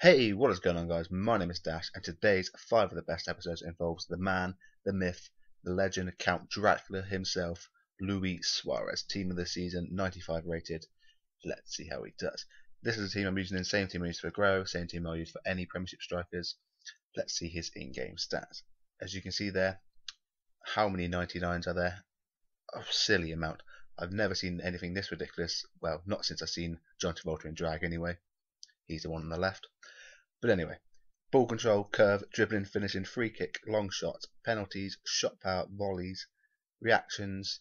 Hey, what is going on, guys? My name is Dash, and today's 5 of the best episodes involves the man, the myth, the legend, Count Dracula himself, Luis Suarez. Team of the season, 95 rated. Let's see how he does. This is a team I'm using, the same team I used for Grow, same team I'll use for any Premiership strikers. Let's see his in-game stats. As you can see there, how many 99s are there? A silly amount. I've never seen anything this ridiculous. Well, not since I've seen John Travolta in drag anyway. He's the one on the left. But anyway, ball control, curve, dribbling, finishing, free kick, long shots, penalties, shot power, volleys, reactions,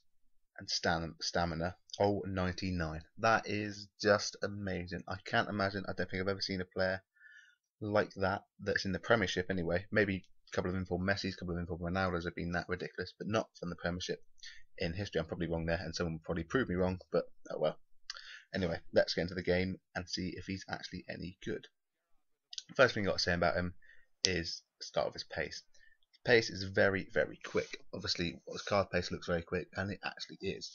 and stamina. Oh, 99. That is just amazing. I can't imagine, I don't think I've ever seen a player like that that's in the Premiership anyway. Maybe a couple of informed Messi's, a couple of informed Ronaldo's have been that ridiculous, but not from the Premiership in history. I'm probably wrong there, and someone will probably prove me wrong, but oh well. Anyway, let's get into the game and see if he's actually any good. First thing I've got to say about him is start with his pace. His pace is very, very quick. Obviously, his card pace looks very quick, and it actually is.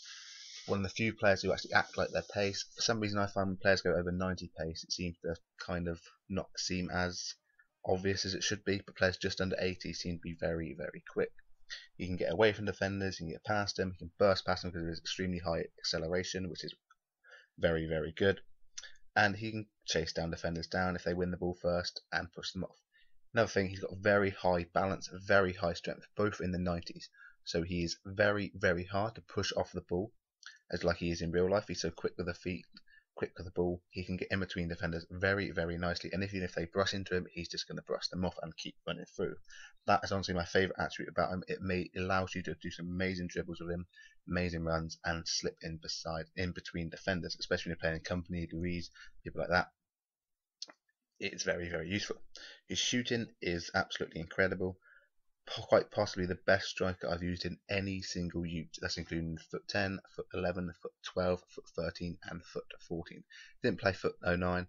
One of the few players who actually act like their pace. For some reason, I find when players go over 90 pace, it seems to kind of not seem as obvious as it should be, but players just under 80 seem to be very, very quick. He can get away from defenders, he can get past them, he can burst past them because of his extremely high acceleration, which is very, very good. And he can chase down defenders down if they win the ball first and push them off. Another thing, he's got very high balance, very high strength, both in the 90s. So he is very, very hard to push off the ball, as like he is in real life. He's so quick with the feet, quick with the ball. He can get in between defenders very, very nicely. And even if they brush into him, he's just going to brush them off and keep running through. That is honestly my favourite attribute about him. It allows you to do some amazing dribbles with him, amazing runs, and slip in between defenders, especially when you're playing company, Louise, people like that. It's very, very useful. His shooting is absolutely incredible. Quite possibly the best striker I've used in any single youth. That's including foot 10, foot 11, foot 12, foot 13, and foot 14. Didn't play foot 09,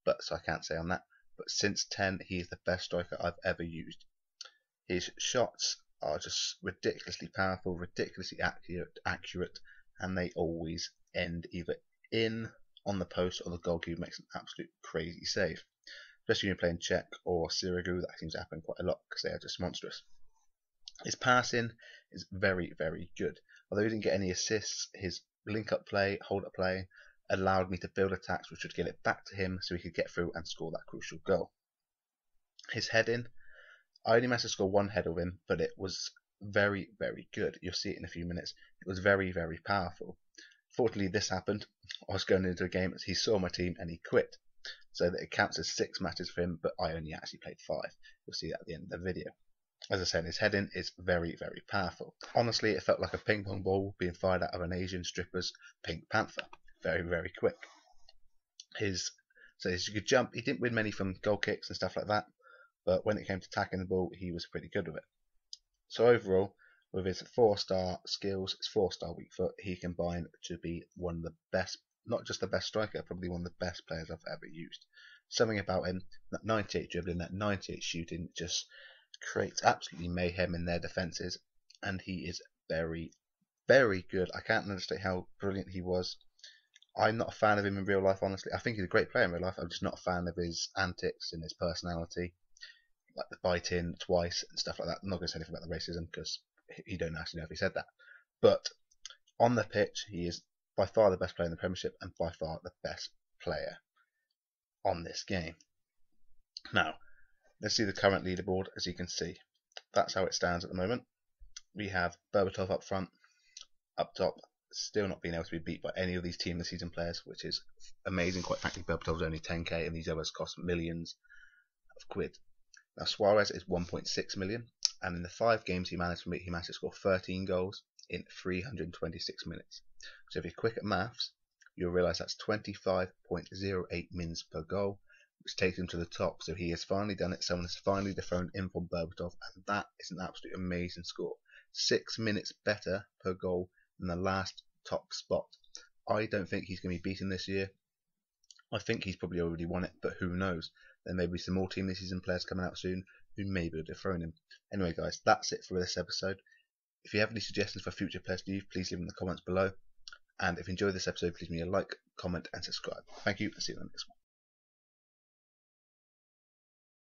but so I can't say on that. But since 10, he is the best striker I've ever used. His shots are just ridiculously powerful, ridiculously accurate, and they always end either in on the post or the goalkeeper makes an absolute crazy save. Especially when you're playing Czech or Sirigu, that seems to happen quite a lot because they are just monstrous. His passing is very, very good. Although he didn't get any assists, his link-up play, hold-up play allowed me to build attacks which would get it back to him so he could get through and score that crucial goal. His heading, I only managed to score one header with him, but it was very, very good. You'll see it in a few minutes. It was very, very powerful. Fortunately, this happened. I was going into a game, he saw my team and he quit. So that it counts as 6 matches for him, but I only actually played 5. You'll see that at the end of the video. As I said, his heading is very, very powerful. Honestly, it felt like a ping pong ball being fired out of an Asian stripper's Pink Panther. Very, very quick. His good jump. He didn't win many from goal kicks and stuff like that, but when it came to attacking the ball, he was pretty good with it. So overall, with his 4-star skills, his 4-star weak foot, he combined to be one of the best, not just the best striker, probably one of the best players I've ever used. Something about him, that 98 dribbling, that 98 shooting, just creates absolutely mayhem in their defences, and he is very, very good. I can't understand how brilliant he was. I'm not a fan of him in real life, honestly. I think he's a great player in real life. I'm just not a fan of his antics and his personality, like the bite in twice and stuff like that. I'm not going to say anything about the racism because you don't actually know if he said that. But on the pitch, he is by far the best player in the Premiership and by far the best player on this game. Now, let's see the current leaderboard. As you can see, that's how it stands at the moment. We have Berbatov up front, up top, still not being able to be beat by any of these team of the season players, which is amazing. Quite frankly, Berbatov's only 10k and these others cost millions of quid. Now Suarez is 1.6 million, and in the 5 games he managed to score 13 goals in 326 minutes. So if you're quick at maths, you'll realise that's 25.08 mins per goal, which takes him to the top. So he has finally done it. Someone has finally dethroned him from Berbatov, and that is an absolute amazing score. 6 minutes better per goal than the last top spot. I don't think he's going to be beaten this year. I think he's probably already won it, but who knows? There may be some more team this season players coming out soon who may be able to dethrone him. Anyway, guys, that's it for this episode. If you have any suggestions for future players to use, please leave them in the comments below. And if you enjoyed this episode, please leave me a like, comment, and subscribe. Thank you, and see you in the next one.